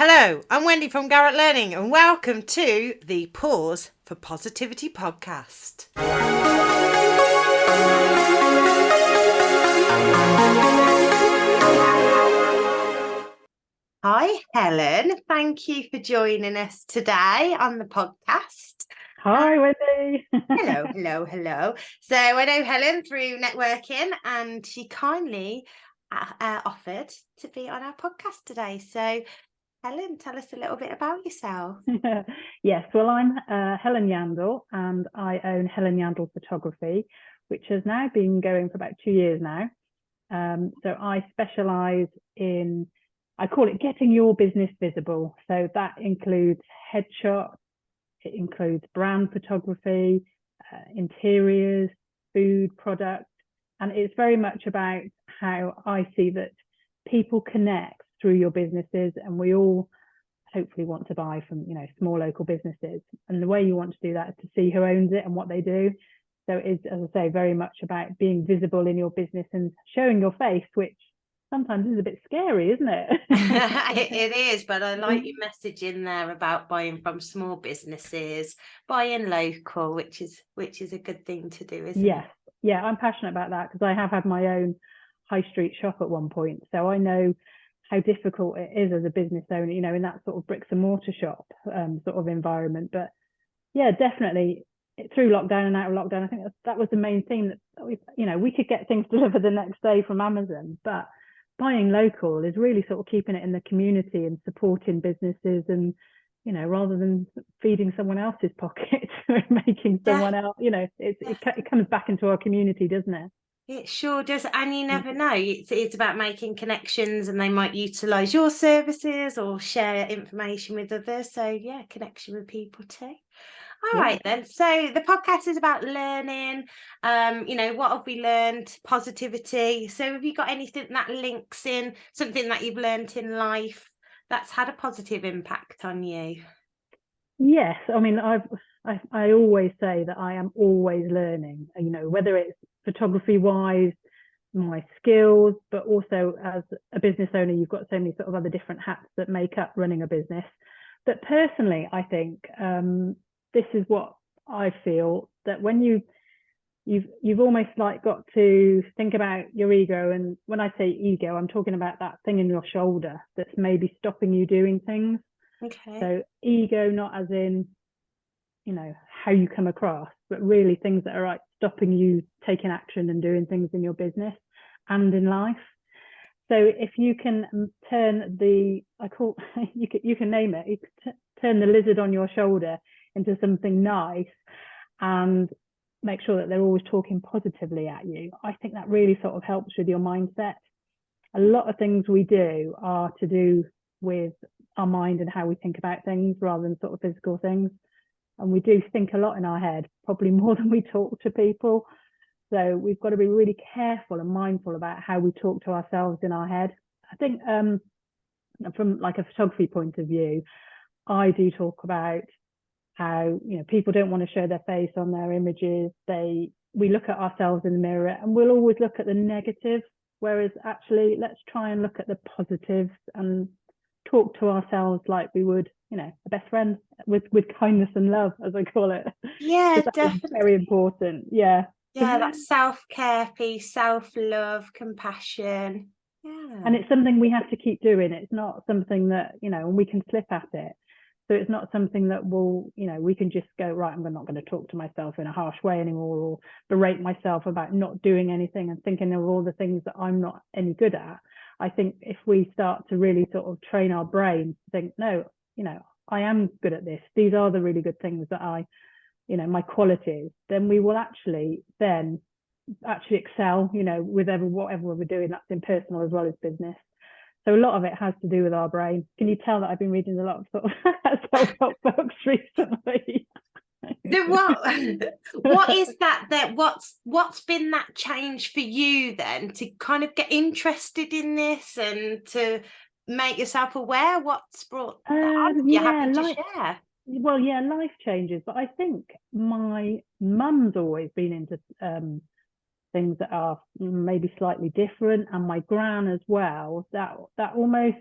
Hello, I'm Wendy from Garrett Learning, and welcome to the Pause for Positivity podcast. Hi, Helen. Thank you for joining us today on the podcast. Hi, Wendy. Hello. So I know Helen through networking, and she kindly offered to be on our podcast today. So Helen, tell us a little bit about yourself. Yes, well, I'm Helen Yandell, and I own Helen Yandell Photography, which has now been going for about 2 years now. So I specialise in, I call it getting your business visible. So that includes headshots, it includes brand photography, interiors, food products, and it's very much about how I see that people connect through your businesses, and we all hopefully want to buy from small local businesses, and the way you want to do that is to see who owns it and what they do. So it's, as I say, very much about being visible in your business and showing your face, which sometimes is a bit scary, isn't it? It is, but I like your message in there about buying from small businesses, buying local, which is a good thing to do, isn't it? Yeah, I'm passionate about that because I have had my own high street shop at one point, so I know how difficult it is as a business owner, in that sort of bricks and mortar shop sort of environment. But yeah, definitely through lockdown and out of lockdown, I think that was the main thing, that we could get things delivered the next day from Amazon, but buying local is really sort of keeping it in the community and supporting businesses, and rather than feeding someone else's pocket and making someone else, it comes back into our community, doesn't it? It sure does, and you never know. It's about making connections, and they might utilise your services or share information with others. So yeah, connection with people too. All right then. So the podcast is about learning. What have we learned? Positivity. So have you got anything that links in something that you've learned in life that's had a positive impact on you? Yes, I mean, I always say that I am always learning. Whether it's photography wise, my skills, but also as a business owner, you've got so many sort of other different hats that make up running a business. But personally, I think this is what I feel, that when you've almost like got to think about your ego. And when I say ego, I'm talking about that thing in your shoulder that's maybe stopping you doing things. Okay. So ego, not as in, how you come across, but really things that are like stopping you taking action and doing things in your business and in life. So if you can turn you can name it, you can turn the lizard on your shoulder into something nice and make sure that they're always talking positively at you, I think that really sort of helps with your mindset. A lot of things we do are to do with our mind and how we think about things rather than sort of physical things. And we do think a lot in our head, probably more than we talk to people. So we've got to be really careful and mindful about how we talk to ourselves in our head. I think from like a photography point of view, I do talk about how people don't want to show their face on their images. We look at ourselves in the mirror and we'll always look at the negative, whereas actually let's try and look at the positives and talk to ourselves like we would a best friend, with kindness and love, as I call it. Yeah, definitely. Very important. Yeah, that's self-care piece, self-love, compassion. Yeah. And it's something we have to keep doing. It's not something that and we can slip at it. So it's not something that we can just go, right, I'm not going to talk to myself in a harsh way anymore, or berate myself about not doing anything and thinking of all the things that I'm not any good at. I think if we start to really sort of train our brain to think, no, I am good at this. These are the really good things that my qualities, then we will actually excel, with whatever we're doing. That's in personal as well as business. So a lot of it has to do with our brain. Can you tell that I've been reading a lot of sort of self-help books recently? So what is that what's been that change for you then, to kind of get interested in this and to make yourself aware? What's brought that on? You're happy to share? Well, yeah, life changes, but I think my mum's always been into things that are maybe slightly different, and my gran as well. That almost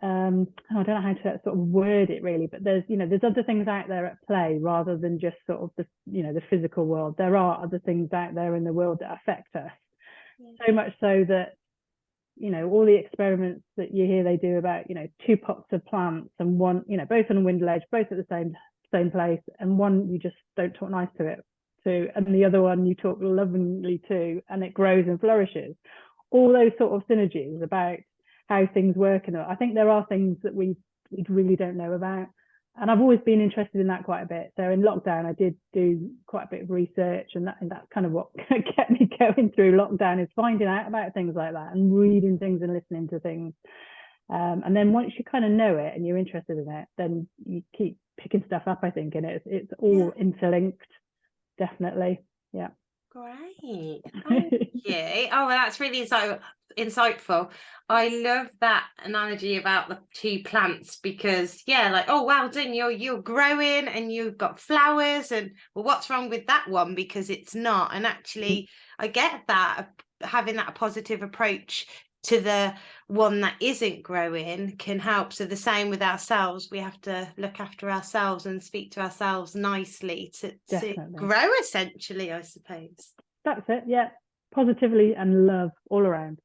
I don't know how to sort of word it really, but there's other things out there at play rather than just sort of the physical world. There are other things out there in the world that affect us, so much so that all the experiments that you hear they do about 2 pots of plants and one, both on a window ledge, both at the same place, and one you just don't talk nice to it to, and the other one you talk lovingly to, and it grows and flourishes. All those sort of synergies about how things work, and I think there are things that we really don't know about, and I've always been interested in that quite a bit. So in lockdown I did do quite a bit of research, and that's kind of what kept me going through lockdown, is finding out about things like that and reading things and listening to things, and then once you kind of know it and you're interested in it, then you keep picking stuff up, I think, and it's all interlinked, definitely. Yeah. Great. Thank you. Oh, well, that's really insightful. I love that analogy about the 2 plants, because like, oh, well done, you're growing and you've got flowers, and well, what's wrong with that one because it's not? And actually I get that, having that positive approach to the one that isn't growing can help. So the same with ourselves, we have to look after ourselves and speak to ourselves nicely to grow, essentially, I suppose. That's it. Yeah, positively and love all around.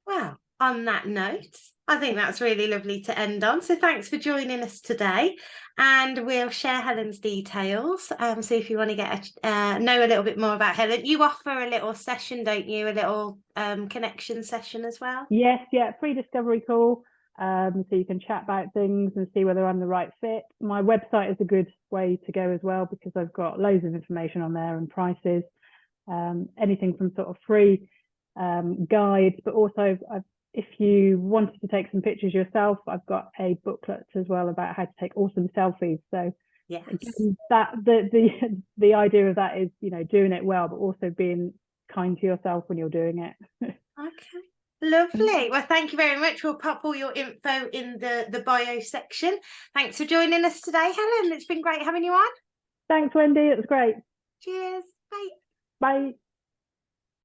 Well, on that note, I think that's really lovely to end on. So thanks for joining us today, and we'll share Helen's details. So if you want to get know a little bit more about Helen, you offer a little session, don't you? A little connection session as well. Yes, free discovery call. So you can chat about things and see whether I'm the right fit. My website is a good way to go as well, because I've got loads of information on there and prices. Anything from sort of free guides, but also if you wanted to take some pictures yourself, I've got a booklet as well about how to take awesome selfies. So yes, again, that the idea of that is doing it well, but also being kind to yourself when you're doing it. Okay, lovely. Well, thank you very much. We'll pop all your info in the bio section. Thanks for joining us today, Helen. It's been great having you on. Thanks, Wendy. It was great. Cheers. Bye. Bye.